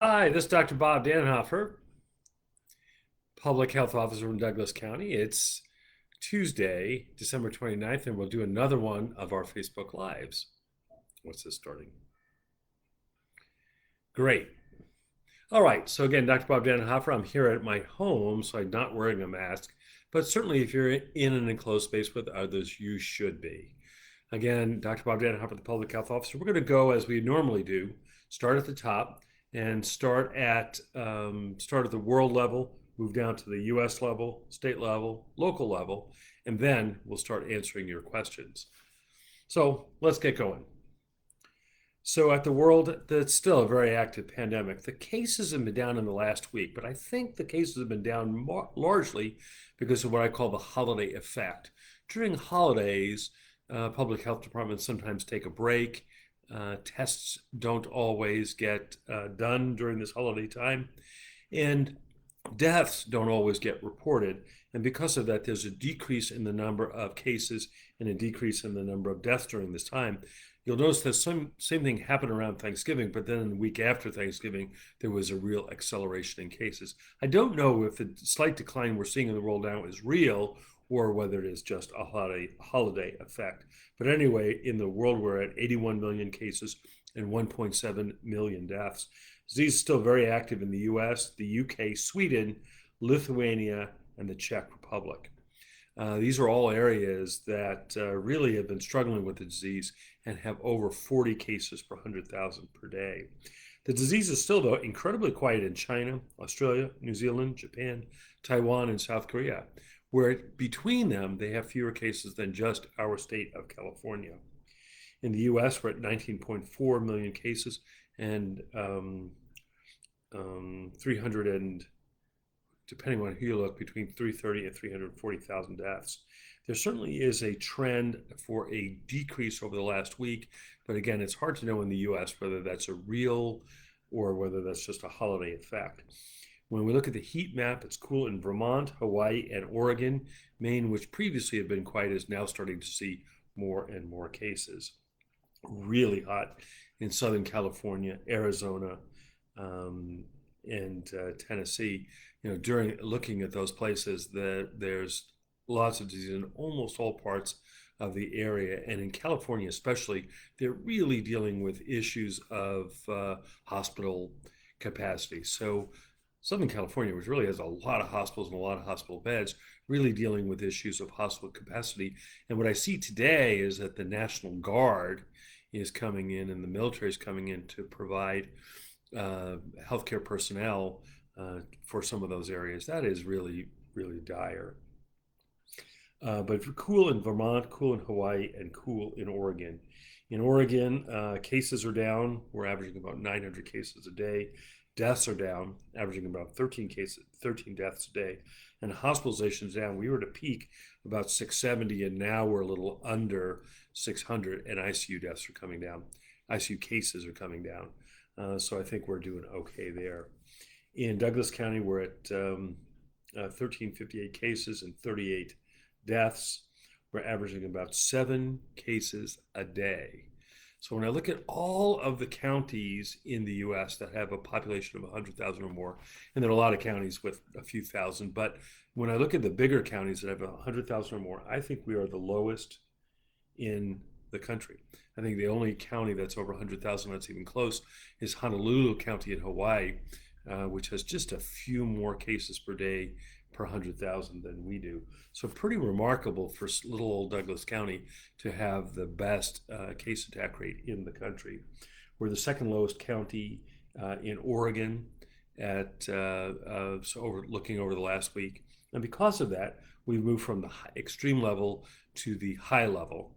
Hi, this is Dr. Bob Dannenhoffer, Public Health Officer in Douglas County. It's Tuesday, December 29th, and we'll do another one of our Facebook Lives. What's this starting? Great. All right, so again, Dr. Bob Dannenhoffer, I'm here at my home, so I'm not wearing a mask, but certainly if you're in an enclosed space with others, you should be. Again, Dr. Bob Dannenhoffer, the Public Health Officer. We're going to go as we normally do, start at the top and start at the world level, move down to the U.S. level, state level, local level, and then we'll start answering your questions. So let's get going. So at the world, that's still a very active pandemic. The cases have been down in the last week, but I think the cases have been down largely because of what I call the holiday effect. During holidays, public health departments sometimes take a break. Tests don't always get done during this holiday time, and deaths don't always get reported. And because of that, there's a decrease in the number of cases and a decrease in the number of deaths during this time. You'll notice that same thing happened around Thanksgiving, but then in the week after Thanksgiving, there was a real acceleration in cases. I don't know if the slight decline we're seeing in the world now is real or whether it is just a holiday effect. But anyway, in the world, we're at 81 million cases and 1.7 million deaths. Disease is still very active in the US, the UK, Sweden, Lithuania, and the Czech Republic. These are all areas that really have been struggling with the disease and have over 40 cases per 100,000 per day. The disease is still, though, incredibly quiet in China, Australia, New Zealand, Japan, Taiwan, and South Korea, where between them they have fewer cases than just our state of California. In the US, we're at 19.4 million cases and 300 and depending on who you look, between 330 and 340,000 deaths. There certainly is a trend for a decrease over the last week, but again, it's hard to know in the US whether that's a real or whether that's just a holiday effect. When we look at the heat map, it's cool in Vermont, Hawaii, and Oregon. Maine, which previously had been quiet, is now starting to see more and more cases. Really hot in Southern California, Arizona, and Tennessee. During looking at those places, there's lots of disease in almost all parts of the area, and in California especially, they're really dealing with issues of hospital capacity. So Southern California, which really has a lot of hospitals and a lot of hospital beds, really dealing with issues of hospital capacity. And what I see today is that the National Guard is coming in and the military is coming in to provide healthcare personnel for some of those areas. That is really, really dire. But cool in Vermont, cool in Hawaii, and cool in Oregon. In Oregon, cases are down. We're averaging about 900 cases a day. Deaths are down, averaging about 13 deaths a day. And hospitalizations down. We were at a peak about 670, and now we're a little under 600, and ICU deaths are coming down. ICU cases are coming down. So I think we're doing okay there. In Douglas County, we're at 1,358 cases and 38 deaths. We're averaging about 7 cases a day. So when I look at all of the counties in the US that have a population of 100,000 or more, and there are a lot of counties with a few thousand, but when I look at the bigger counties that have 100,000 or more, I think we are the lowest in the country. I think the only county that's over 100,000 that's even close is Honolulu County in Hawaii, which has just a few more cases per day per 100,000 than we do. So pretty remarkable for little old Douglas County to have the best case attack rate in the country. We're the second lowest county in Oregon looking over the last week. And because of that, we've moved from the extreme level to the high level.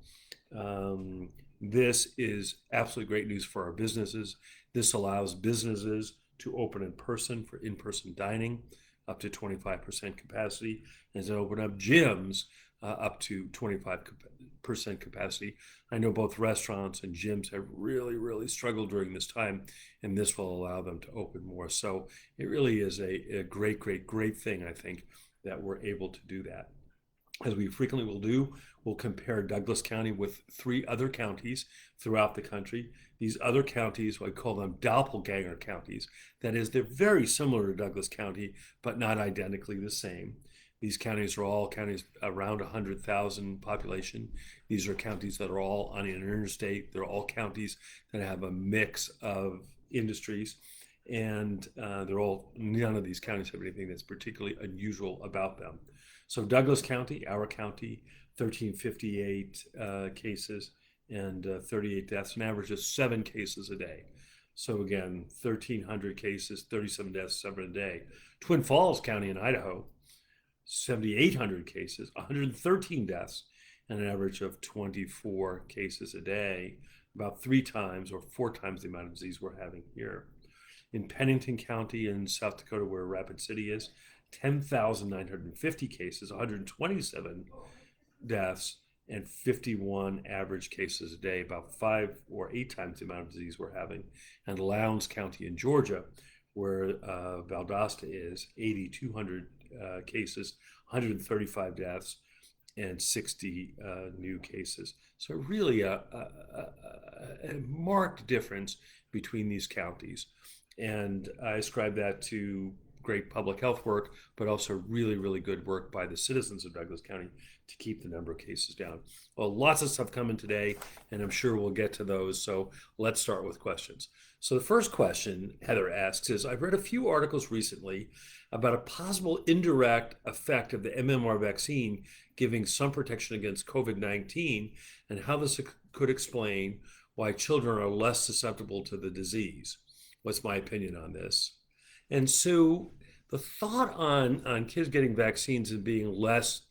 This is absolutely great news for our businesses. This allows businesses to open in person for in-person dining up to 25% capacity, and to open up gyms up to 25% capacity. I know both restaurants and gyms have really, really struggled during this time, and this will allow them to open more. So it really is a great, great, great thing, I think, that we're able to do that. as we frequently will do, we'll compare Douglas County with 3 other counties throughout the country. These other counties, I call them doppelganger counties. That is, they're very similar to Douglas County, but not identically the same. These counties are all counties around 100,000 population. These are counties that are all on an interstate. They're all counties that have a mix of industries. And none of these counties have anything that's particularly unusual about them. So Douglas County, our county, 1,358 cases and 38 deaths, an average of 7 cases a day. So again, 1,300 cases, 37 deaths, 7 a day. Twin Falls County in Idaho, 7,800 cases, 113 deaths, and an average of 24 cases a day, about 3 times or 4 times the amount of disease we're having here. In Pennington County in South Dakota, where Rapid City is, 10,950 cases, 127 deaths, and 51 average cases a day, about 5 or 8 times the amount of disease we're having. And Lowndes County in Georgia, where Valdosta is, 8,200 cases, 135 deaths, and 60 new cases. So really a marked difference between these counties. And I ascribe that to great public health work, but also really, really good work by the citizens of Douglas County to keep the number of cases down. Well, lots of stuff coming today, and I'm sure we'll get to those. So let's start with questions. So the first question Heather asks is, I've read a few articles recently about a possible indirect effect of the MMR vaccine giving some protection against COVID-19 and how this could explain why children are less susceptible to the disease. What's my opinion on this? And so the thought on kids getting vaccines and being less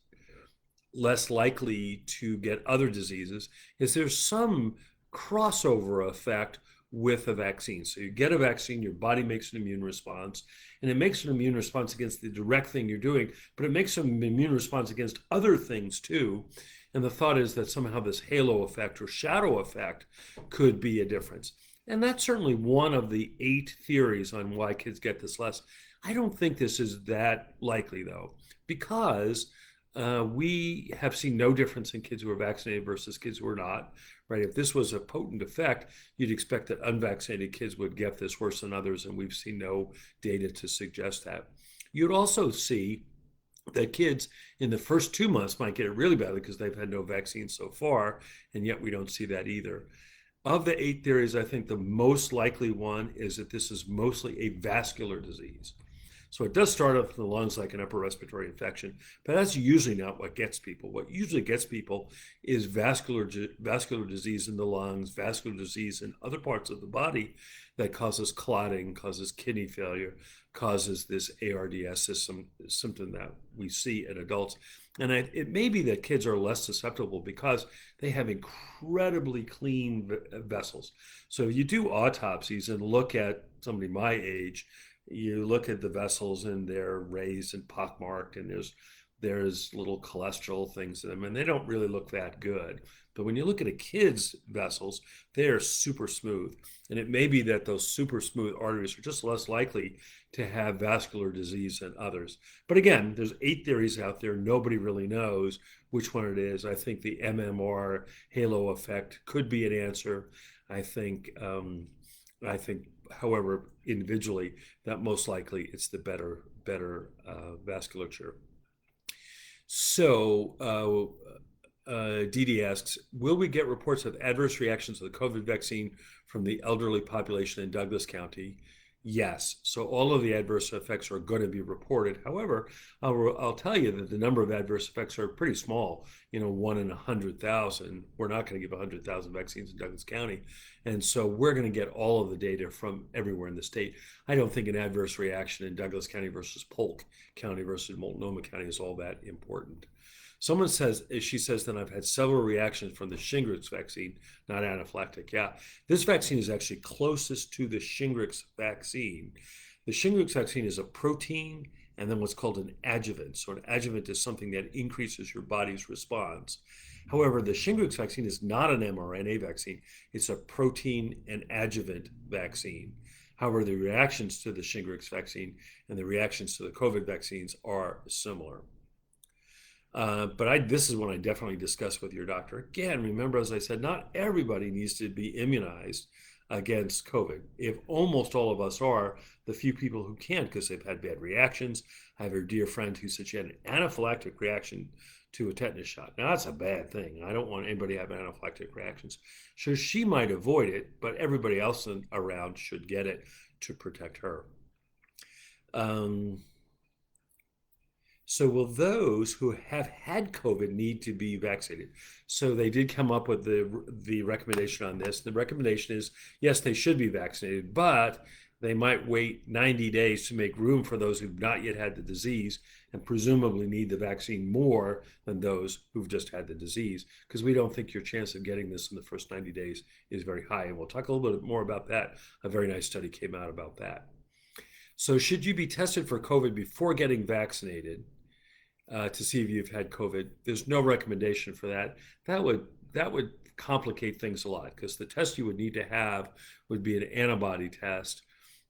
likely to get other diseases is there's some crossover effect with a vaccine. So you get a vaccine, your body makes an immune response, and it makes an immune response against the direct thing you're doing, but it makes an immune response against other things too. And the thought is that somehow this halo effect or shadow effect could be a difference. And that's certainly one of the 8 theories on why kids get this less. I don't think this is that likely, though, because we have seen no difference in kids who are vaccinated versus kids who are not, right? If this was a potent effect, you'd expect that unvaccinated kids would get this worse than others, and we've seen no data to suggest that. You'd also see that kids in the first 2 months might get it really badly because they've had no vaccine so far, and yet we don't see that either. Of the 8 theories, I think the most likely one is that this is mostly a vascular disease. So it does start off in the lungs like an upper respiratory infection, but that's usually not what gets people. What usually gets people is vascular disease in the lungs, vascular disease in other parts of the body that causes clotting, causes kidney failure, causes this ARDS symptom that we see in adults. And it may be that kids are less susceptible because they have incredibly clean vessels. So you do autopsies and look at somebody my age, you look at the vessels and they're raised and pockmarked, and there's little cholesterol things in them, and they don't really look that good. But when you look at a kid's vessels, they are super smooth. And it may be that those super smooth arteries are just less likely to have vascular disease than others. But again, there's 8 theories out there. Nobody really knows which one it is. I think the MMR halo effect could be an answer. I think, however, individually, that most likely it's the better vasculature. So Dee Dee asks, will we get reports of adverse reactions to the COVID vaccine from the elderly population in Douglas County? Yes. So all of the adverse effects are going to be reported. However, I'll tell you that the number of adverse effects are pretty small, 1 in 100,000. We're not going to give 100,000 vaccines in Douglas County. And so we're going to get all of the data from everywhere in the state. I don't think an adverse reaction in Douglas County versus Polk County versus Multnomah County is all that important. Someone says, she says that I've had several reactions from the Shingrix vaccine, not anaphylactic. Yeah, this vaccine is actually closest to the Shingrix vaccine. The Shingrix vaccine is a protein and then what's called an adjuvant. So an adjuvant is something that increases your body's response. However, the Shingrix vaccine is not an mRNA vaccine. It's a protein and adjuvant vaccine. However, the reactions to the Shingrix vaccine and the reactions to the COVID vaccines are similar. But this is one I definitely discuss with your doctor. Again, remember, as I said, not everybody needs to be immunized against COVID. If almost all of us are, the few people who can't because they've had bad reactions. I have a dear friend who said she had an anaphylactic reaction to a tetanus shot. Now, that's a bad thing. I don't want anybody to have anaphylactic reactions. So she might avoid it, but everybody else around should get it to protect her. So will those who have had COVID need to be vaccinated? So they did come up with the recommendation on this. The recommendation is, yes, they should be vaccinated, but they might wait 90 days to make room for those who've not yet had the disease and presumably need the vaccine more than those who've just had the disease, because we don't think your chance of getting this in the first 90 days is very high. And we'll talk a little bit more about that. A very nice study came out about that. So should you be tested for COVID before getting vaccinated to see if you've had COVID? There's no recommendation for that. That would complicate things a lot, because the test you would need to have would be an antibody test.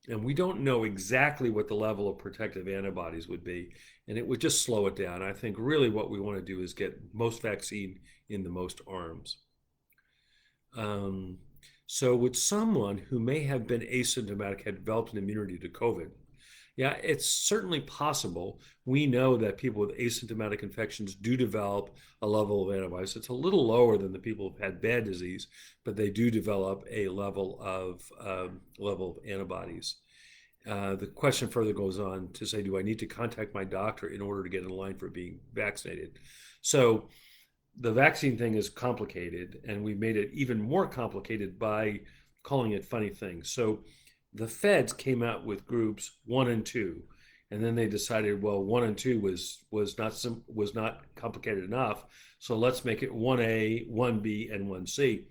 And we don't know exactly what the level of protective antibodies would be. And it would just slow it down. I think really what we want to do is get most vaccine in the most arms. So would someone who may have been asymptomatic have developed an immunity to COVID? Yeah, it's certainly possible. We know that people with asymptomatic infections do develop a level of antibodies. It's a little lower than the people who've had bad disease, but they do develop a level of antibodies. The question further goes on to say, do I need to contact my doctor in order to get in line for being vaccinated? So the vaccine thing is complicated, and we made it even more complicated by calling it funny things. So the feds came out with groups 1 and 2, and then they decided, well, 1 and 2 was not complicated enough, so let's make it 1A, 1B, and 1C.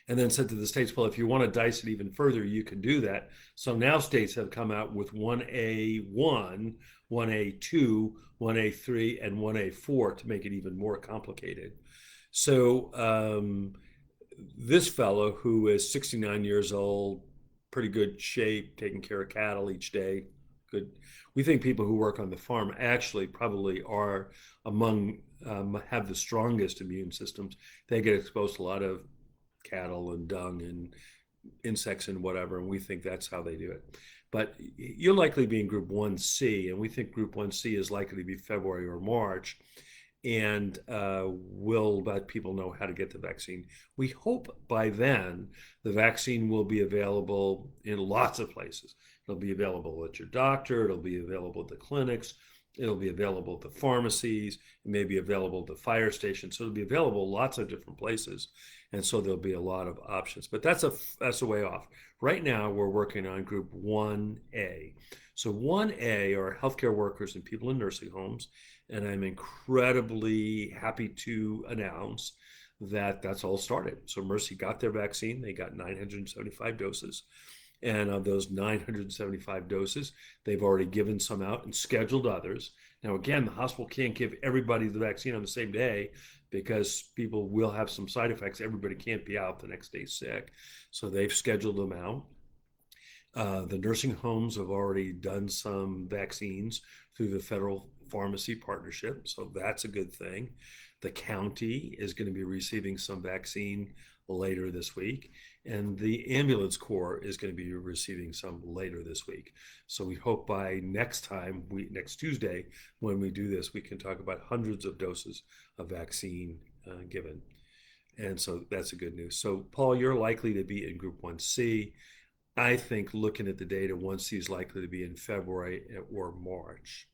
And then said to the states, well, if you want to dice it even further, you can do that. So now states have come out with 1A1, 1A2, 1A3, and 1A4 to make it even more complicated. So this fellow, who is 69 years old, pretty good shape, taking care of cattle each day, good. We think people who work on the farm actually probably are have the strongest immune systems. They get exposed to a lot of cattle and dung and insects and whatever, and we think that's how they do it. But you'll likely be in group 1C, and we think group 1C is likely to be February or March, and we'll let people know how to get the vaccine. We hope by then the vaccine will be available in lots of places. It'll be available at your doctor, it'll be available at the clinics, it'll be available at the pharmacies, it may be available at the fire stations. So it'll be available lots of different places. And so there'll be a lot of options. But that's a way off. Right now, we're working on group 1A. So 1A are healthcare workers and people in nursing homes. And I'm incredibly happy to announce that that's all started. So Mercy got their vaccine. They got 975 doses. And of those 975 doses, they've already given some out and scheduled others. Now, again, the hospital can't give everybody the vaccine on the same day because people will have some side effects. Everybody can't be out the next day sick. So they've scheduled them out. The nursing homes have already done some vaccines through the federal pharmacy partnership. So that's a good thing. The county is going to be receiving some vaccine later this week. And the ambulance corps is going to be receiving some later this week. So we hope by next Tuesday, when we do this, we can talk about hundreds of doses of vaccine given. And so that's a good news. So Paul, you're likely to be in group 1C. I think looking at the data, 1C is likely to be in February or March.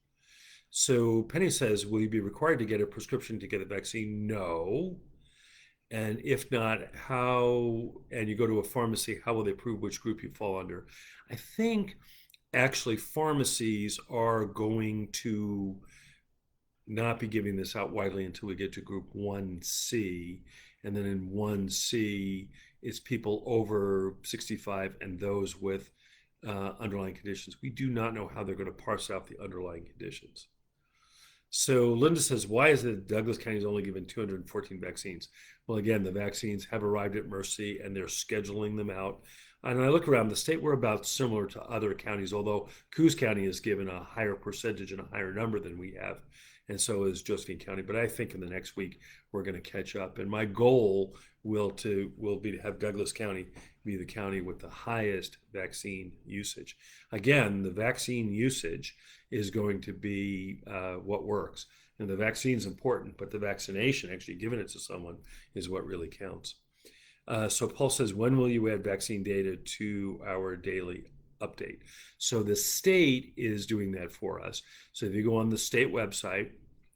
So Penny says, will you be required to get a prescription to get a vaccine? No. And if not, how, and you go to a pharmacy, how will they prove which group you fall under? I think actually pharmacies are going to not be giving this out widely until we get to group 1C. And then in 1C, it's people over 65 and those with underlying conditions. We do not know how they're going to parse out the underlying conditions. So Linda says, why is it Douglas County is only given 214 vaccines? Well, again, the vaccines have arrived at Mercy and they're scheduling them out. And I look around the state, we're about similar to other counties, although Coos County is given a higher percentage and a higher number than we have. and so is Josephine County. But I think in the next week we're going to catch up. And my goal will be to have Douglas County be the county with the highest vaccine usage. Again, the vaccine usage is going to be what works. And the vaccine is important, but the vaccination, actually giving it to someone, is what really counts. So Paul says, when will you add vaccine data to our daily update? So the state is doing that for us. So if you go on the state website,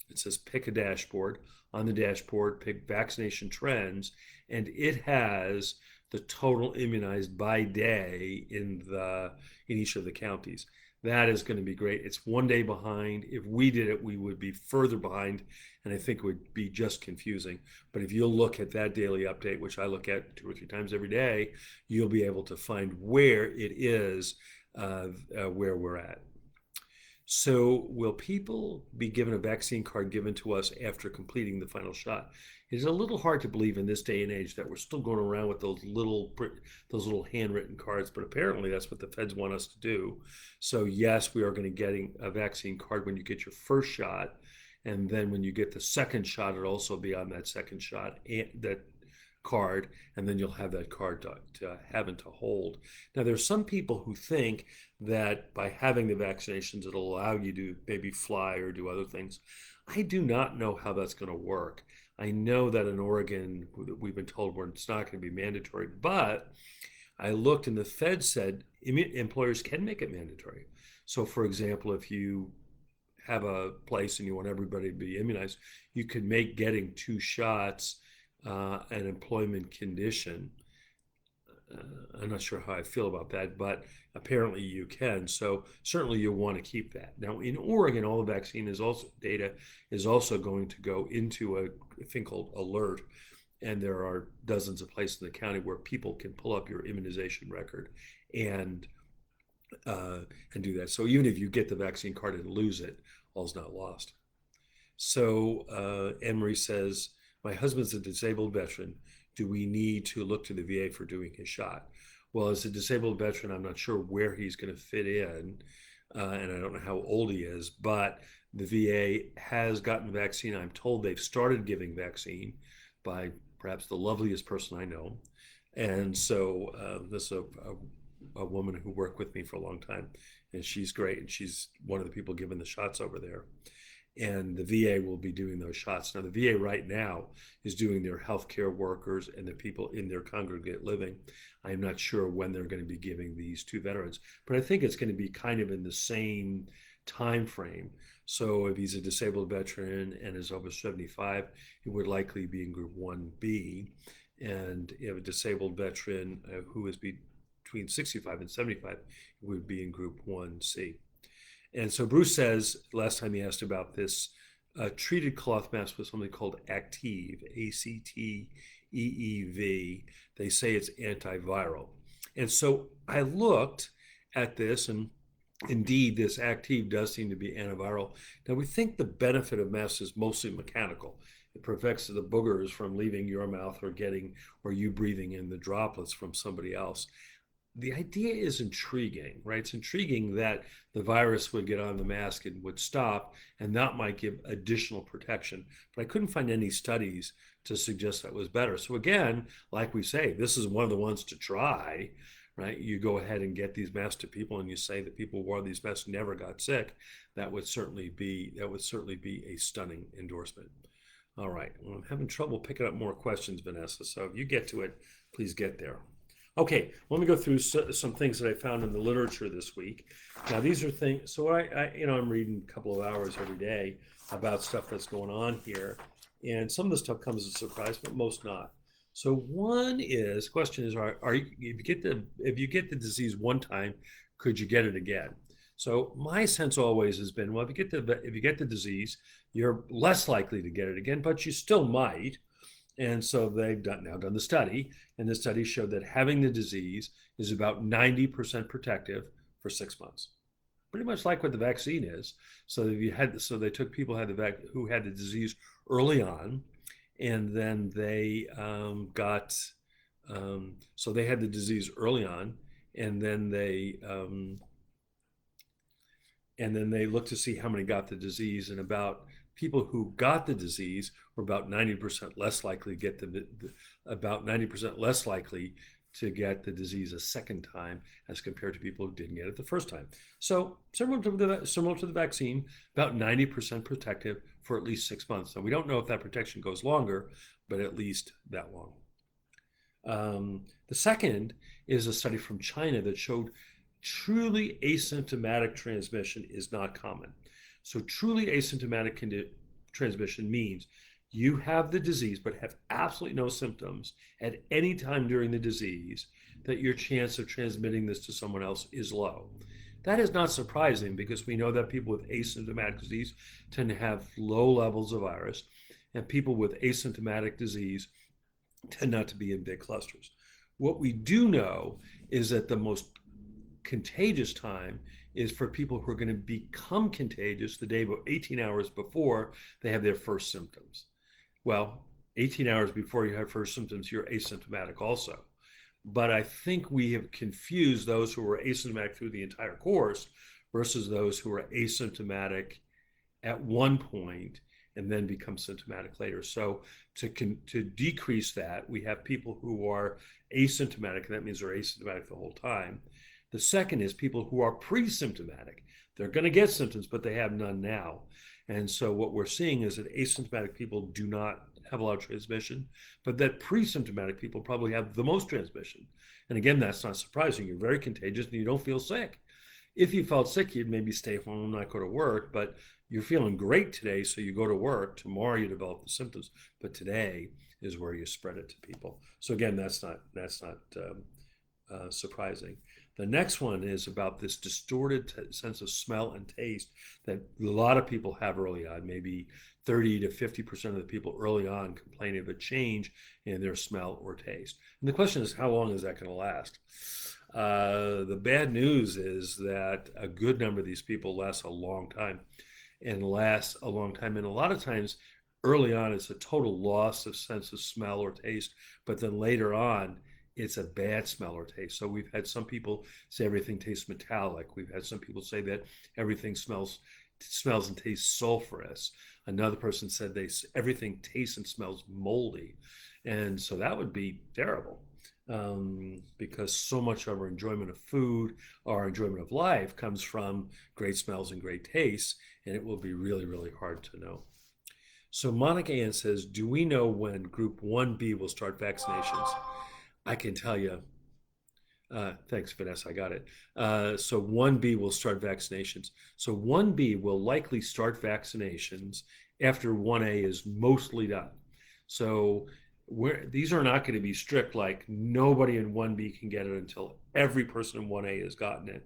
it says pick a dashboard. On the dashboard, pick vaccination trends, and it has the total immunized by day in each of the counties. That is going to be great. It's 1 day behind. If we did it, we would be further behind, and I think it would be just confusing. But if you'll look at that daily update, which I look at 2 or 3 times every day, you'll be able to find where it is, where we're at. So will people be given a vaccine card given to us after completing the final shot? It is a little hard to believe in this day and age that we're still going around with those little handwritten cards, but apparently that's what the feds want us to do. So yes, we are going to get a vaccine card when you get your first shot, and then when you get the second shot, it'll also be on that second shot, and that card, and then you'll have that card to have and to hold. Now, there's some people who think that by having the vaccinations, it'll allow you to maybe fly or do other things. I do not know how that's going to work. I know that in Oregon, we've been told it's not going to be mandatory, but I looked and the Fed said employers can make it mandatory. So, for example, if you have a place and you want everybody to be immunized, you could make getting 2 shots an employment condition. I'm not sure how I feel about that, but apparently you can. So certainly you'll want to keep that. Now in Oregon, all the vaccine data is also going to go into a thing called Alert, and there are dozens of places in the county where people can pull up your immunization record and do that. So even if you get the vaccine card and lose it, all's not lost. So Anne-Marie says, my husband's a disabled veteran. Do we need to look to the VA for doing his shot? Well, as a disabled veteran, I'm not sure where he's going to fit in, and I don't know how old he is, but the VA has gotten vaccine. I'm told they've started giving vaccine by perhaps the loveliest person I know. And so this is a woman who worked with me for a long time, and she's great, and she's one of the people giving the shots over there. And the VA will be doing those shots. Now, the VA right now is doing their healthcare workers and the people in their congregate living. I'm not sure when they're going to be giving these to veterans, but I think it's going to be kind of in the same time frame. So if he's a disabled veteran and is over 75, he would likely be in Group 1B. And if a disabled veteran who is between 65 and 75, he would be in Group 1C. And so Bruce says, last time he asked about this, treated cloth mask with something called Active, Acteev. They say it's antiviral. And so I looked at this, and indeed, this Active does seem to be antiviral. Now, we think the benefit of masks is mostly mechanical. It prevents the boogers from leaving your mouth or you breathing in the droplets from somebody else. The idea is intriguing, right? It's intriguing that the virus would get on the mask and would stop, and that might give additional protection. But I couldn't find any studies to suggest that was better. So again, like we say, this is one of the ones to try, right? You go ahead and get these masks to people, and you say that people who wore these masks never got sick. That would certainly be a stunning endorsement. All right, well, I'm having trouble picking up more questions, Vanessa. So if you get to it, please get there. Okay, let me go through some things that I found in the literature this week. Now, these are things, so I'm reading a couple of hours every day about stuff that's going on here, and some of the stuff comes as a surprise, but most not. So question is, if you get the disease one time, could you get it again? So my sense always has been, well, if you get the disease, you're less likely to get it again, but you still might. And so they've now done the study, and the study showed that having the disease is about 90% protective for 6 months. Pretty much like what the vaccine is. So they took people who had the disease early on, and then they so they had the disease early on, and then they looked to see how many got the disease, and about people who got the disease were about 90% less likely to get about 90% less likely to get the disease a second time as compared to people who didn't get it the first time. So similar to the vaccine, about 90% protective for at least 6 months. So we don't know if that protection goes longer, but at least that long. The second is a study from China that showed truly asymptomatic transmission is not common. So truly asymptomatic transmission means you have the disease but have absolutely no symptoms at any time during the disease, that your chance of transmitting this to someone else is low. That is not surprising because we know that people with asymptomatic disease tend to have low levels of virus, and people with asymptomatic disease tend not to be in big clusters. What we do know is that the most contagious time is for people who are going to become contagious the day 18 hours before they have their first symptoms. Well, 18 hours before you have first symptoms, you're asymptomatic also. But I think we have confused those who are asymptomatic through the entire course versus those who are asymptomatic at one point and then become symptomatic later. So to decrease that, we have people who are asymptomatic, and that means they're asymptomatic the whole time. The second is people who are pre-symptomatic. They're going to get symptoms, but they have none now. And so what we're seeing is that asymptomatic people do not have a lot of transmission, but that pre-symptomatic people probably have the most transmission. And again, that's not surprising. You're very contagious and you don't feel sick. If you felt sick, you'd maybe stay home, not go to work, but you're feeling great today, so you go to work. Tomorrow you develop the symptoms, but today is where you spread it to people. So again, that's not surprising. The next one is about this distorted sense of smell and taste that a lot of people have early on. Maybe 30 to 50% of the people early on complaining of a change in their smell or taste. And the question is, how long is that going to last? The bad news is that a good number of these people last a long time. And a lot of times early on, it's a total loss of sense of smell or taste, but then later on, it's a bad smell or taste. So we've had some people say everything tastes metallic. We've had some people say that everything smells and tastes sulfurous. Another person said everything tastes and smells moldy. And so that would be terrible, because so much of our enjoyment of food, our enjoyment of life comes from great smells and great tastes, and it will be really, really hard to know. So Monica Ann says, do we know when Group 1B will start vaccinations? I can tell you. Thanks, Vanessa. I got it. So 1B will start vaccinations. So 1B will likely start vaccinations after 1A is mostly done. So these are not going to be strict, like nobody in 1B can get it until every person in 1A has gotten it.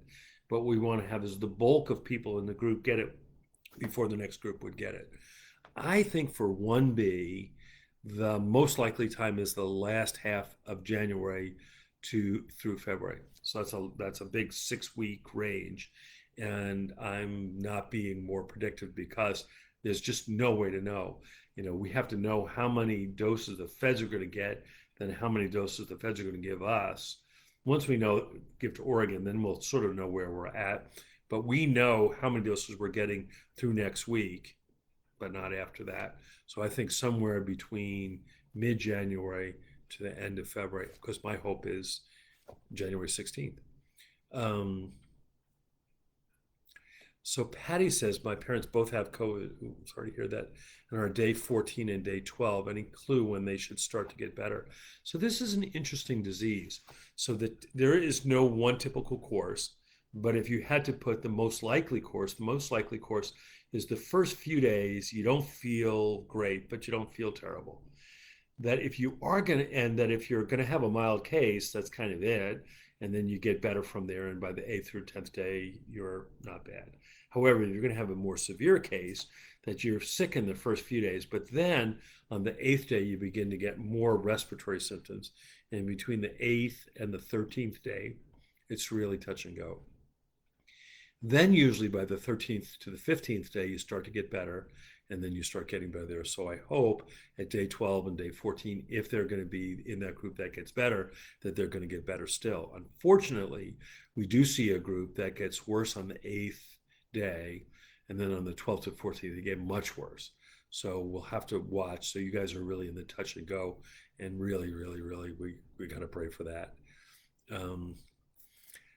But what we want to have is the bulk of people in the group get it before the next group would get it. I think for 1B, the most likely time is the last half of January through February. So that's a big 6-week range. And I'm not being more predictive because there's just no way to know. We have to know how many doses the feds are going to get, then how many doses the feds are going to give us. Once we give to Oregon, then we'll sort of know where we're at. But we know how many doses we're getting through next week, but not after that. So I think somewhere between mid-January to the end of February, because my hope is January 16th. So Patty says, my parents both have COVID. Ooh, sorry to hear that. And are day 14 and day 12. Any clue when they should start to get better? So this is an interesting disease. So that there is no one typical course, but if you had to put the most likely course is the first few days, you don't feel great, but you don't feel terrible. That if you're going to have a mild case, that's kind of it. And then you get better from there. And by the 8th or 10th day, you're not bad. However, you're going to have a more severe case that you're sick in the first few days, but then on the 8th day, you begin to get more respiratory symptoms. And between the 8th and the 13th day, it's really touch and go. Then usually by the 13th to the 15th day, you start to get better, and then you start getting better there. So I hope at day 12 and day 14, if they're going to be in that group that gets better, that they're going to get better still. Unfortunately, we do see a group that gets worse on the 8th day, and then on the 12th to 14th, they get much worse. So we'll have to watch. So you guys are really in the touch and go, and really, really, really, we got to pray for that. Um,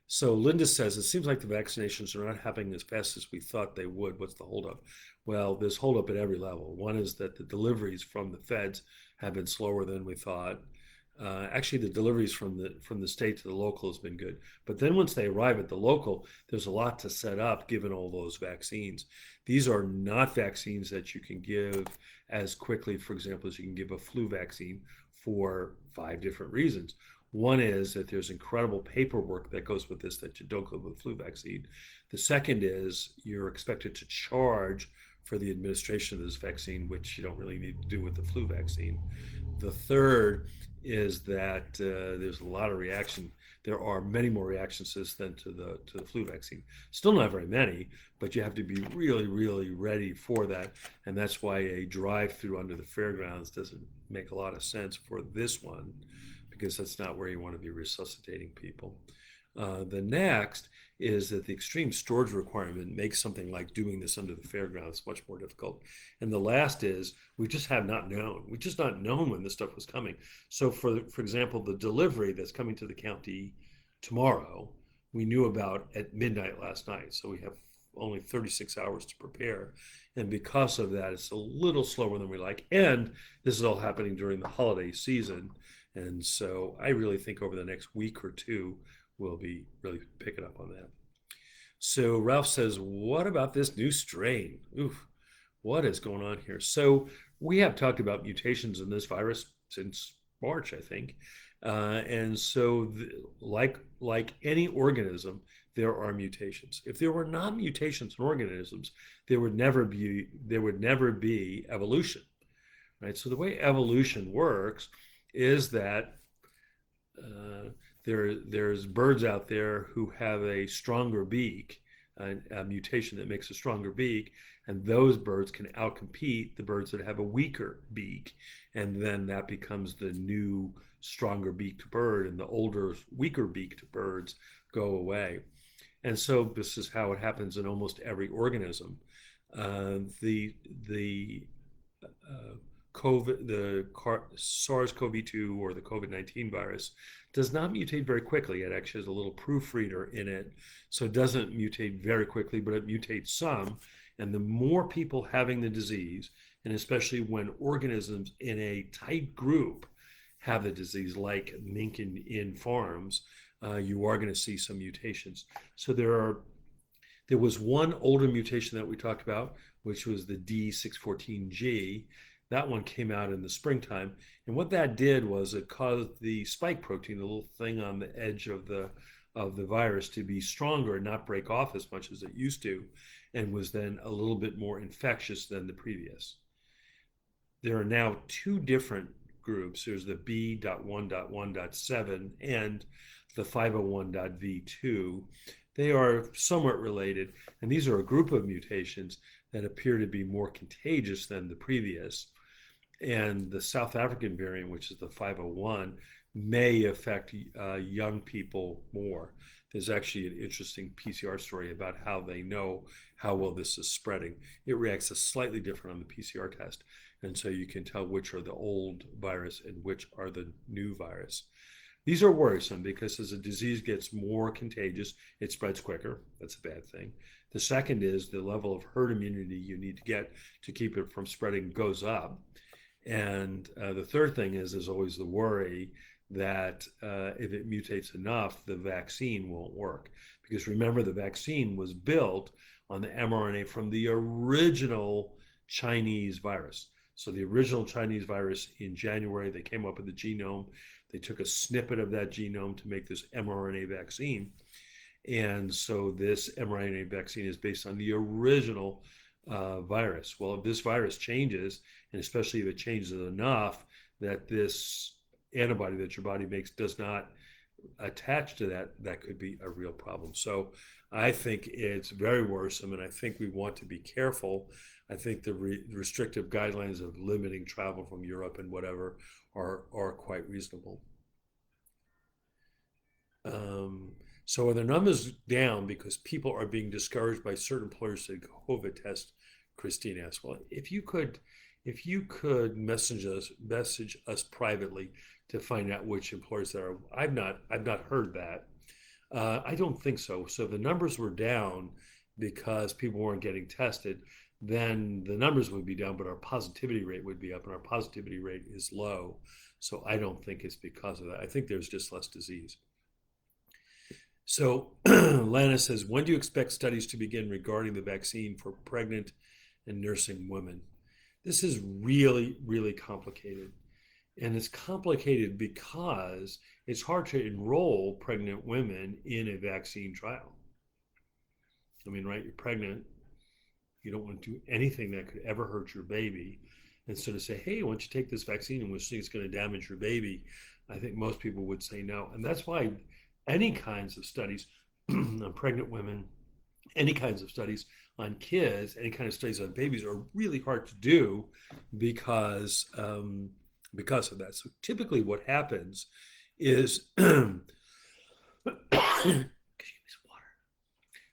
so Linda says, it seems like the vaccinations are not happening as fast as we thought they would. What's the holdup? Well, there's holdup at every level. One is that the deliveries from the feds have been slower than we thought. Actually, the deliveries from the state to the local has been good. But then once they arrive at the local, there's a lot to set up given all those vaccines. These are not vaccines that you can give as quickly, for example, as you can give a flu vaccine for 5 different reasons. One is that there's incredible paperwork that goes with this that you don't go with the flu vaccine. The second is you're expected to charge for the administration of this vaccine, which you don't really need to do with the flu vaccine. The third is that there's a lot of reaction. There are many more reactions to this than to the flu vaccine. Still not very many, but you have to be really, really ready for that. And that's why a drive-through under the fairgrounds doesn't make a lot of sense for this one, because that's not where you want to be resuscitating people. The next is that the extreme storage requirement makes something like doing this under the fairgrounds much more difficult. And the last is we just have not known. We just not known when this stuff was coming. So for example, the delivery that's coming to the county tomorrow, we knew about at midnight last night. So we have only 36 hours to prepare. And because of that, it's a little slower than we like. And this is all happening during the holiday season. And so I really think over the next week or two, we'll be really picking up on that. So Ralph says, what about this new strain? Oof, what is going on here? So we have talked about mutations in this virus since March, I think. And so like any organism, there are mutations. If there were not mutations in organisms, there would never be evolution, right? So the way evolution works is that there's birds out there who have a stronger beak, a mutation that makes a stronger beak, and those birds can outcompete the birds that have a weaker beak, and then that becomes the new stronger beaked bird, and the older weaker beaked birds go away. And so this is how it happens in almost every organism. The the SARS-CoV-2 or the COVID-19 virus does not mutate very quickly. It actually has a little proofreader in it, so it doesn't mutate very quickly, but it mutates some. And the more people having the disease, and especially when organisms in a tight group have the disease, like mink in farms, you are going to see some mutations. So there was one older mutation that we talked about, which was the D614G. That one came out in the springtime. And what that did was it caused the spike protein, the little thing on the edge of the virus, to be stronger and not break off as much as it used to, and was then a little bit more infectious than the previous. There are now 2 different groups. There's the B.1.1.7 and the 501.V2. They are somewhat related, and these are a group of mutations that appear to be more contagious than the previous. And the South African variant, which is the 501, may affect young people more. There's actually an interesting PCR story about how they know how well this is spreading. It reacts slightly different on the PCR test, and so you can tell which are the old virus and which are the new virus. These are worrisome because as a disease gets more contagious, it spreads quicker. That's a bad thing. The second is the level of herd immunity you need to get to keep it from spreading goes up. And the third thing is there's always the worry that if it mutates enough, the vaccine won't work. Because remember, the vaccine was built on the mRNA from the original Chinese virus. So the original Chinese virus in January, they came up with the genome. They took a snippet of that genome to make this mRNA vaccine. And so this mRNA vaccine is based on the original virus. Well, if this virus changes, and especially if it changes enough that this antibody that your body makes does not attach to that, that could be a real problem. So I think it's very worrisome, and I think we want to be careful. I think the restrictive guidelines of limiting travel from Europe and whatever are quite reasonable. So are the numbers down because people are being discouraged by certain employers to COVID test Christine asks, well, if you could message us privately to find out which employers there are. I've not heard that. I don't think so. So if the numbers were down because people weren't getting tested, then the numbers would be down, but our positivity rate would be up, and our positivity rate is low. So I don't think it's because of that. I think there's just less disease. So Lana says, when do you expect studies to begin regarding the vaccine for pregnant and nursing women? This is really, really complicated. And it's complicated because it's hard to enroll pregnant women in a vaccine trial. I mean, right? You're pregnant. You don't want to do anything that could ever hurt your baby. And so to say, hey, why don't you take this vaccine and we'll see it's going to damage your baby, I think most people would say no. And that's why any kinds of studies on pregnant women, any kinds of studies on kids, any kind of studies on babies are really hard to do because of that. So typically what happens is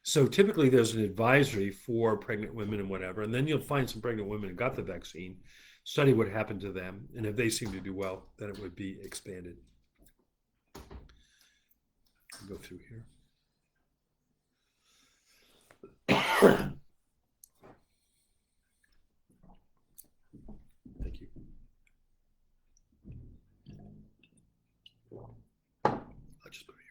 so typically there's an advisory for pregnant women and whatever, and then you'll find some pregnant women who got the vaccine, study what happened to them, and if they seem to do well, then it would be expanded. I'll go through here. Thank you. I'll just put it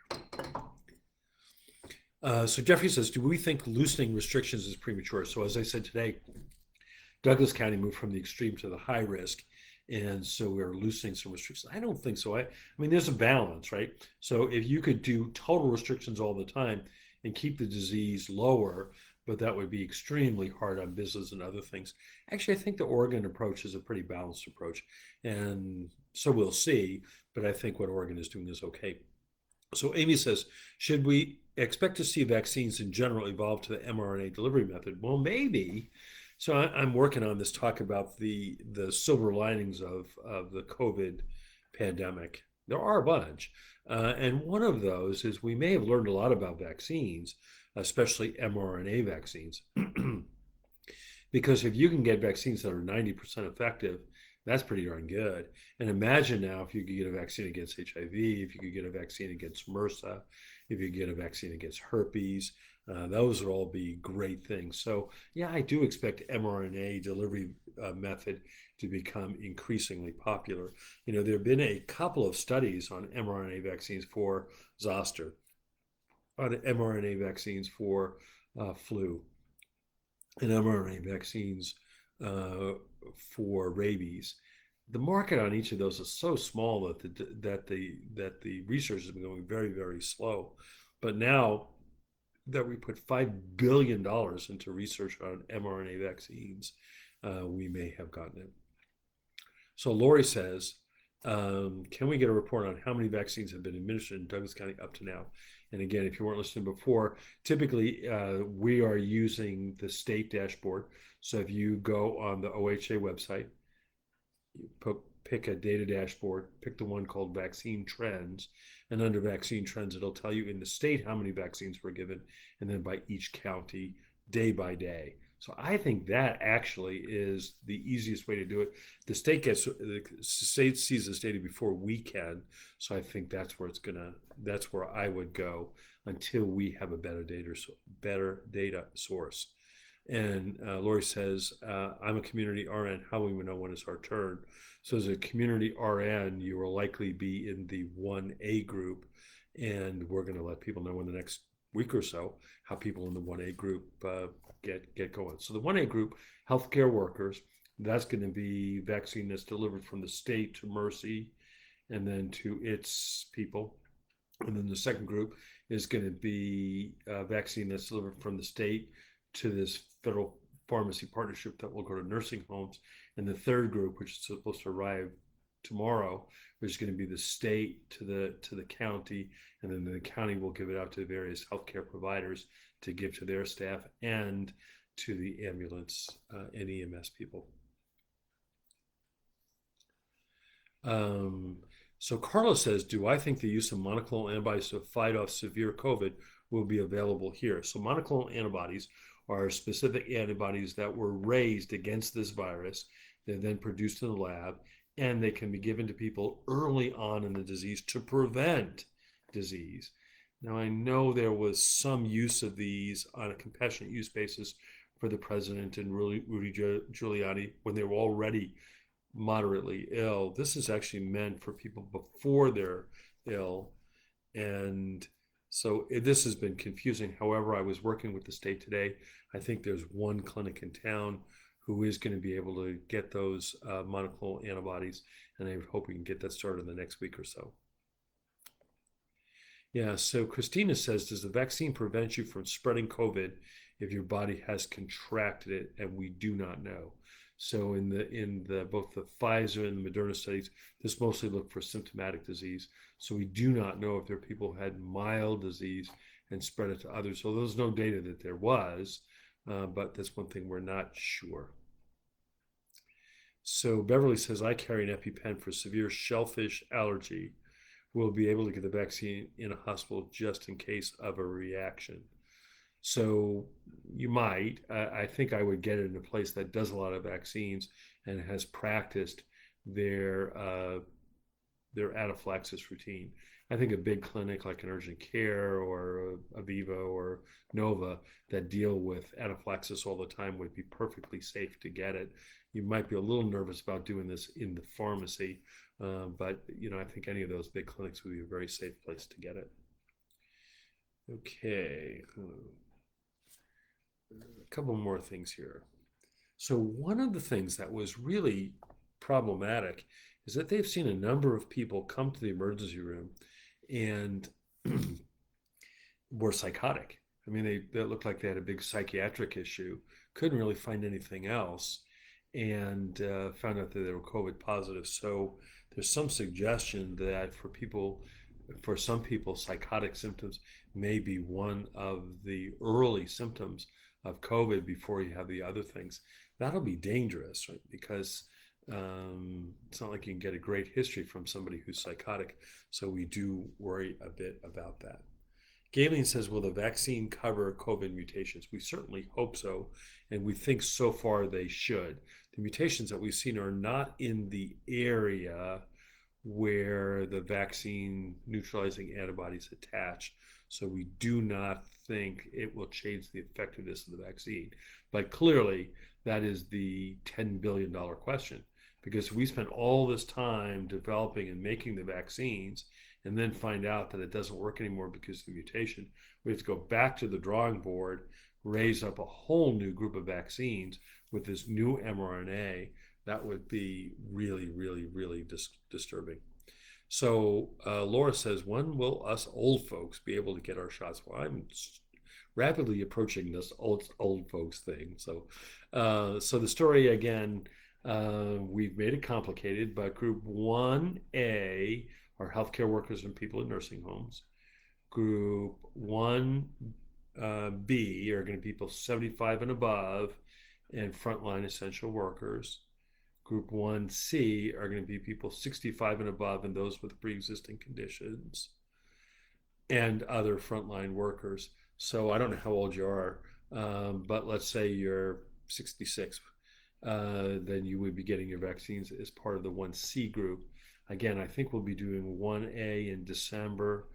here. So Jeffrey says, do we think loosening restrictions is premature? So as I said today, Douglas County moved from the extreme to the high risk. And so we're loosening some restrictions. I don't think so. I mean, there's a balance, right? So if you could do total restrictions all the time and keep the disease lower, but that would be extremely hard on business and other things. Actually, I think the Oregon approach is a pretty balanced approach. And so we'll see, but I think what Oregon is doing is okay. So Amy says, should we expect to see vaccines in general evolve to the mRNA delivery method? Well, maybe. So I'm working on this talk about the silver linings of the COVID pandemic. There are a bunch. And one of those is we may have learned a lot about vaccines, especially mRNA vaccines. Because if you can get vaccines that are 90% effective, that's pretty darn good. And imagine now if you could get a vaccine against HIV, if you could get a vaccine against MRSA, if you get a vaccine against herpes, those would all be great things. So yeah, I do expect mRNA delivery method to become increasingly popular. You know, there have been a couple of studies on mRNA vaccines for zoster, on mRNA vaccines for flu, and mRNA vaccines for rabies. The market on each of those is so small that the research has been going very, very slow. But now that we put $5 billion into research on mRNA vaccines, we may have gotten it. So Lori says, can we get a report on how many vaccines have been administered in Douglas County up to now? And again, if you weren't listening before, typically we are using the state dashboard. So if you go on the OHA website, you pick a data dashboard, pick the one called Vaccine Trends, and under Vaccine Trends, it'll tell you in the state how many vaccines were given, and then by each county, day by day. So I think that actually is the easiest way to do it. The state sees this data before we can, so I think that's where I would go until we have a better data source. And Lori says, I'm a community RN. How will we know when it's our turn? So as a community RN, you will likely be in the 1A group, and we're going to let people know in the next week or so how people in the 1A group get going. So the 1A group, healthcare workers, that's going to be vaccine that's delivered from the state to Mercy and then to its people. And then the second group is going to be vaccine that's delivered from the state to this federal pharmacy partnership that will go to nursing homes. And the third group, which is supposed to arrive tomorrow, which is going to be the state to the county, and then the county will give it out to various healthcare providers to give to their staff and to the ambulance and EMS people. So Carlos says, do I think the use of monoclonal antibodies to fight off severe COVID will be available here? So monoclonal antibodies are specific antibodies that were raised against this virus. They're then produced in the lab, and they can be given to people early on in the disease to prevent disease. Now, I know there was some use of these on a compassionate use basis for the president and Rudy Giuliani when they were already moderately ill. This is actually meant for people before they're ill. And so this has been confusing. However, I was working with the state today. I think there's one clinic in town who is going to be able to get those monoclonal antibodies, and I hope we can get that started in the next week or so. Yeah, so Christina says, does the vaccine prevent you from spreading COVID if your body has contracted it? And we do not know. So in the both the Pfizer and the Moderna studies, this mostly looked for symptomatic disease. So we do not know if there are people who had mild disease and spread it to others. So there's no data that there was, but that's one thing we're not sure. So Beverly says, I carry an EpiPen for severe shellfish allergy. Will be able to get the vaccine in a hospital just in case of a reaction. So you might. I think I would get it in a place that does a lot of vaccines and has practiced their anaphylaxis routine. I think a big clinic like an urgent care or Aviva or Nova that deal with anaphylaxis all the time would be perfectly safe to get it. You might be a little nervous about doing this in the pharmacy, but I think any of those big clinics would be a very safe place to get it. Okay, a couple more things here. So one of the things that was really problematic is that they've seen a number of people come to the emergency room and were psychotic. I mean, they looked like they had a big psychiatric issue, couldn't really find anything else, and found out that they were COVID positive. So there's some suggestion that for some people, psychotic symptoms may be one of the early symptoms of COVID before you have the other things. That'll be dangerous, right? Because it's not like you can get a great history from somebody who's psychotic. So we do worry a bit about that. Galen says, will the vaccine cover COVID mutations? We certainly hope so, and we think so far they should. The mutations that we've seen are not in the area where the vaccine neutralizing antibodies attach. So we do not think it will change the effectiveness of the vaccine. But clearly, that is the $10 billion question. Because we spent all this time developing and making the vaccines and then find out that it doesn't work anymore because of the mutation, we have to go back to the drawing board, raise up a whole new group of vaccines with this new mRNA. That would be really, really, really disturbing. So Laura says, when will us old folks be able to get our shots? Well, I'm rapidly approaching this old folks thing. So the story again, we've made it complicated, but group 1A are healthcare workers and people in nursing homes. Group 1B are going to be people 75 and above and frontline essential workers. Group 1C are going to be people 65 and above and those with pre-existing conditions and other frontline workers. So I don't know how old you are, but let's say you're 66. Then you would be getting your vaccines as part of the 1C group. Again, I think we'll be doing 1A in December,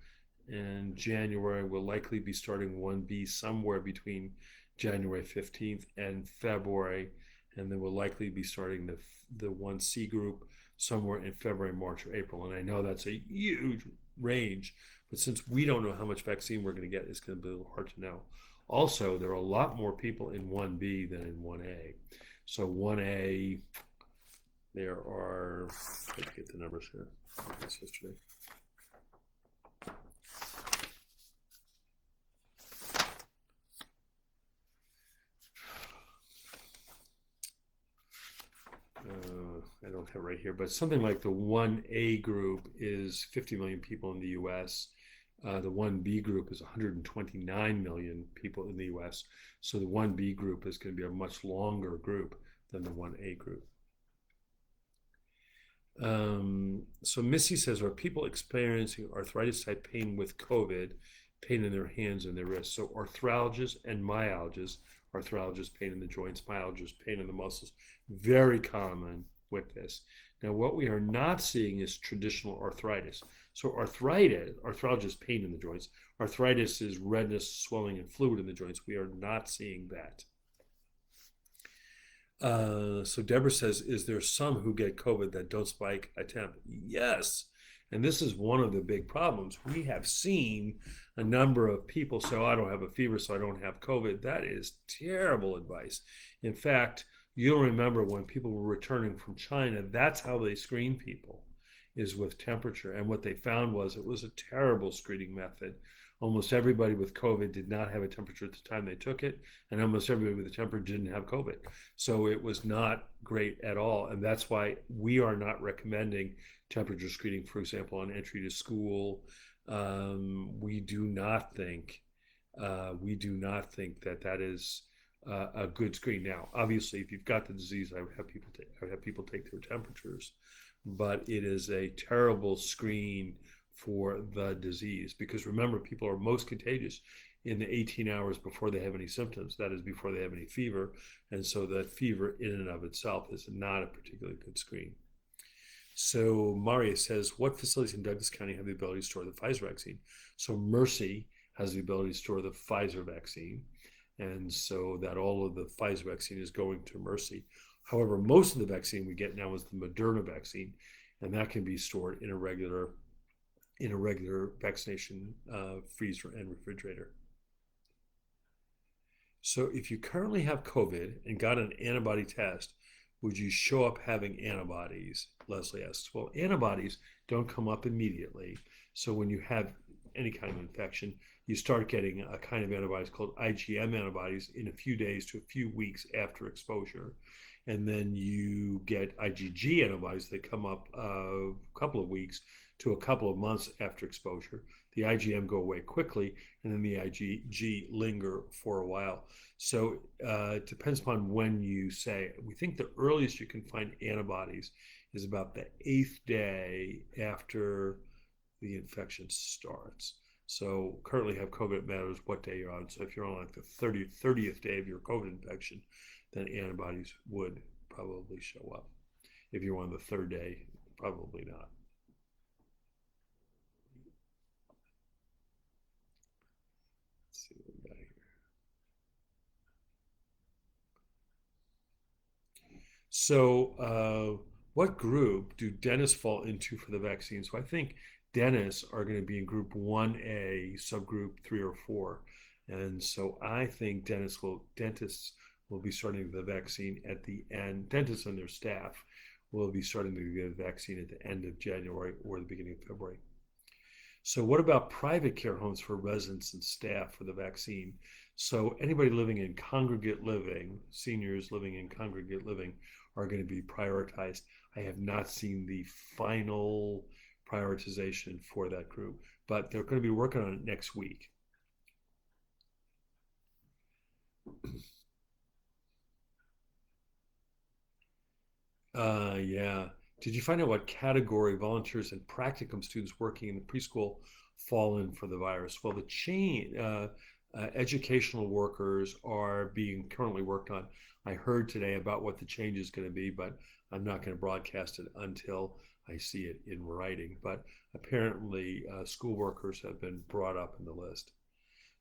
and January we'll likely be starting 1B somewhere between January 15th and February, and then we'll likely be starting the 1C group somewhere in February, March, or April. And I know that's a huge range, but since we don't know how much vaccine we're going to get, it's going to be a little hard to know. Also, there are a lot more people in 1B than in 1A. So 1A, there are, let's get the numbers here. That's yesterday. I don't have it right here, but something like the 1A group is 50 million people in the US. The 1B group is 129 million people in the US. So the 1B group is going to be a much longer group than the 1A group. So Missy says, are people experiencing arthritis type pain with COVID, pain in their hands and their wrists? So arthralgias and myalgias arthralgias, pain in the joints, myalgias, pain in the muscles. Very common with this. Now, what we are not seeing is traditional arthritis. So arthralgia is pain in the joints. Arthritis is redness, swelling, and fluid in the joints. We are not seeing that. So Deborah says, is there some who get COVID that don't spike a temp? Yes. And this is one of the big problems. We have seen a number of people say, oh, I don't have a fever, so I don't have COVID. That is terrible advice. In fact, you'll remember when people were returning from China, that's how they screen people, is with temperature. And what they found was it was a terrible screening method. Almost everybody with COVID did not have a temperature at the time they took it, and almost everybody with a temperature didn't have COVID. So it was not great at all. And that's why we are not recommending temperature screening, for example, on entry to school. We do not think that that is a good screen. Now, obviously, if you've got the disease, I would have people take their temperatures, but it is a terrible screen for the disease, because remember, people are most contagious in the 18 hours before they have any symptoms, that is before they have any fever, and so that fever in and of itself is not a particularly good screen. So Maria says, what facilities in Douglas County have the ability to store the Pfizer vaccine? So Mercy has the ability to store the Pfizer vaccine, and so that all of the Pfizer vaccine is going to Mercy. However, most of the vaccine we get now is the Moderna vaccine, and that can be stored in a regular vaccination freezer and refrigerator. So if you currently have COVID and got an antibody test, would you show up having antibodies? Leslie asks. Well, antibodies don't come up immediately. So when you have any kind of infection, you start getting a kind of antibodies called IgM antibodies in a few days to a few weeks after exposure. And then you get IgG antibodies that come up a couple of weeks to a couple of months after exposure. The IgM go away quickly, and then the IgG linger for a while. So it depends upon when you say. We think the earliest you can find antibodies is about the 8th day after the infection starts. So currently have COVID, it matters what day you're on. So if you're on like the 30th day of your COVID infection, then antibodies would probably show up. If you're on the 3rd day, probably not. Let's see what we got here. So what group do dentists fall into for the vaccine? So I think dentists are going to be in group 1A, subgroup 3 or 4. And so I think dentists will be starting the vaccine at the end. Dentists and their staff will be starting to get the vaccine at the end of January or the beginning of February. So what about private care homes for residents and staff for the vaccine? So anybody living in congregate living, seniors living in congregate living, are going to be prioritized. I have not seen the final prioritization for that group, but they're going to be working on it next week. Yeah. Did you find out what category volunteers and practicum students working in the preschool fall in for the virus? Well, educational workers are being currently worked on. I heard today about what the change is going to be, but I'm not going to broadcast it until I see it in writing. But apparently, school workers have been brought up in the list.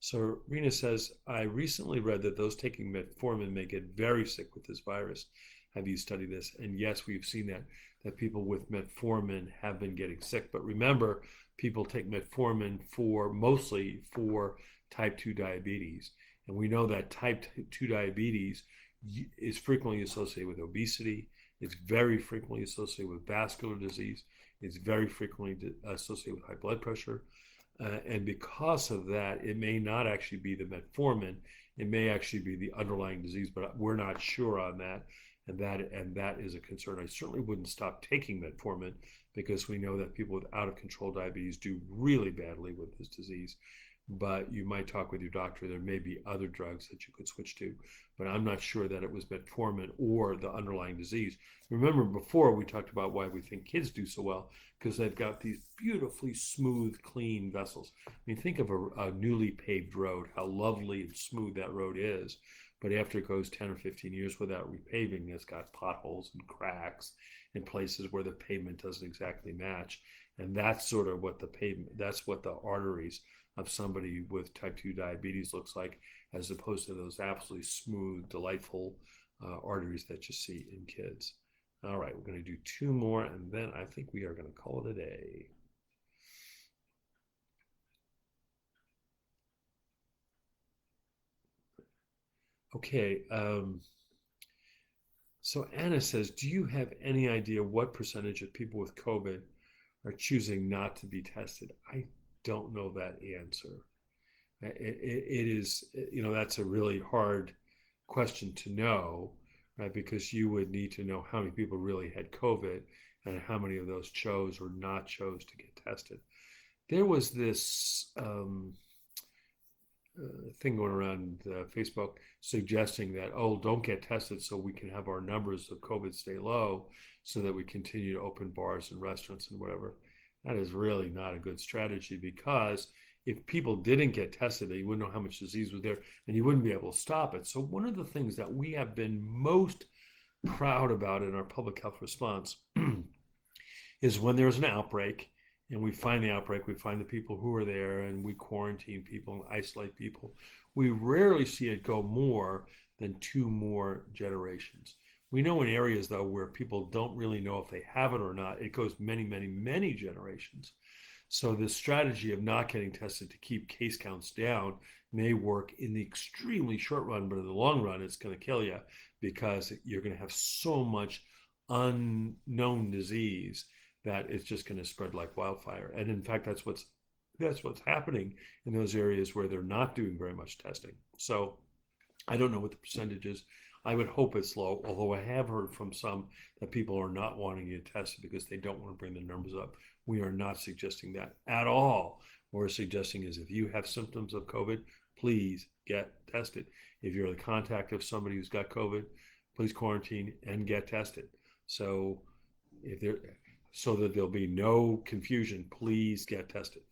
So Rena says, I recently read that those taking metformin may get very sick with this virus. Have you studied this? And yes, we've seen that people with metformin have been getting sick. But remember, people take metformin mostly for type 2 diabetes. And we know that type 2 diabetes is frequently associated with obesity. It's very frequently associated with vascular disease. It's very frequently associated with high blood pressure. And because of that, it may not actually be the metformin. It may actually be the underlying disease, but we're not sure on that. And that is a concern. I certainly wouldn't stop taking metformin, because we know that people with out of control diabetes do really badly with this disease. But you might talk with your doctor. There may be other drugs that you could switch to, but I'm not sure that it was metformin or the underlying disease. Remember, before we talked about why we think kids do so well, because they've got these beautifully smooth, clean vessels. I mean, think of a newly paved road, how lovely and smooth that road is. but after it goes 10 or 15 years without repaving, it's got potholes and cracks in places where the pavement doesn't exactly match. And that's sort of what the pavement, that's what the arteries of somebody with type 2 diabetes looks like, as opposed to those absolutely smooth, delightful arteries that you see in kids. All right, we're going to do two more, and then I think we are going to call it a day. Okay, so Anna says, do you have any idea what percentage of people with COVID are choosing not to be tested? I don't know that answer. It is, that's a really hard question to know, right? Because you would need to know how many people really had COVID and how many of those chose or not chose to get tested. There was this thing going around Facebook suggesting that, oh, don't get tested so we can have our numbers of COVID stay low so that we continue to open bars and restaurants and whatever. That is really not a good strategy, because if people didn't get tested, you wouldn't know how much disease was there and you wouldn't be able to stop it. So one of the things that we have been most proud about in our public health response is when there's an outbreak and we find the outbreak, we find the people who are there, and we quarantine people and isolate people. We rarely see it go more than 2 more generations. We know in areas, though, where people don't really know if they have it or not, it goes many, many, many generations. So the strategy of not getting tested to keep case counts down may work in the extremely short run, but in the long run, it's going to kill you, because you're going to have so much unknown disease that it's just going to spread like wildfire. And in fact, that's what's happening in those areas where they're not doing very much testing. So I don't know what the percentage is. I would hope it's low, although I have heard from some that people are not wanting to get tested because they don't want to bring the numbers up. We are not suggesting that at all. What we're suggesting is, if you have symptoms of COVID, please get tested. If you're the contact of somebody who's got COVID, please quarantine and get tested. So that there'll be no confusion, please get tested.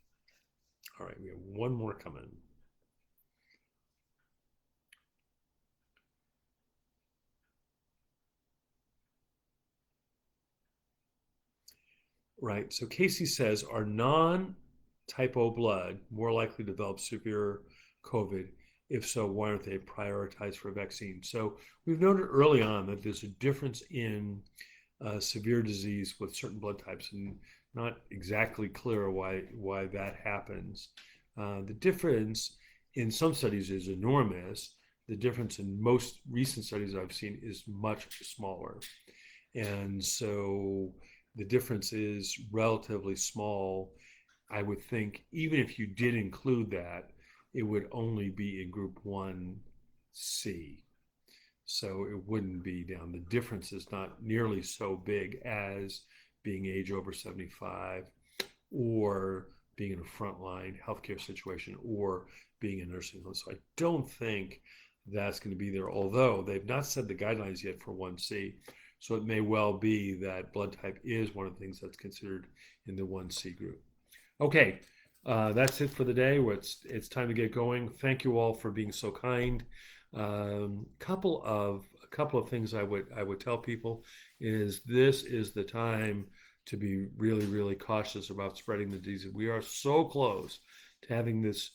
All right, we have one more coming. Right, so Casey says, are non-type O blood more likely to develop severe COVID? If so, why aren't they prioritized for vaccine? So we've noted early on that there's a difference in severe disease with certain blood types, and not exactly clear why that happens. The difference in some studies is enormous. The difference in most recent studies I've seen is much smaller. And so the difference is relatively small. I would think even if you did include that, it would only be in group 1C. So it wouldn't be down. The difference is not nearly so big as being age over 75, or being in a frontline healthcare situation, or being in nursing home. So I don't think that's going to be there, although they've not set the guidelines yet for 1C. So it may well be that blood type is one of the things that's considered in the 1C group. Okay, that's it for the day. It's time to get going. Thank you all for being so kind. A couple of things I would tell people is, this is the time to be really, really cautious about spreading the disease. We are so close to having this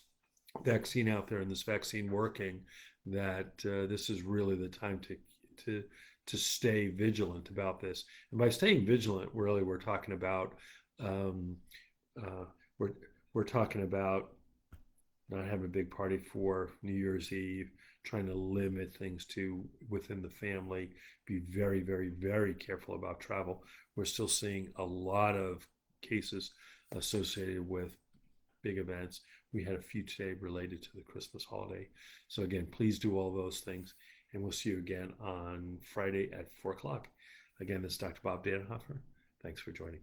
vaccine out there and this vaccine working that this is really the time to stay vigilant about this. And by staying vigilant, really, we're talking about we're talking about not having a big party for New Year's Eve, trying to limit things to within the family, be very, very, very careful about travel. We're still seeing a lot of cases associated with big events. We had a few today related to the Christmas holiday. So again, please do all those things, and we'll see you again on Friday at 4 o'clock. Again, this is Dr. Bob Dannenhoffer. Thanks for joining.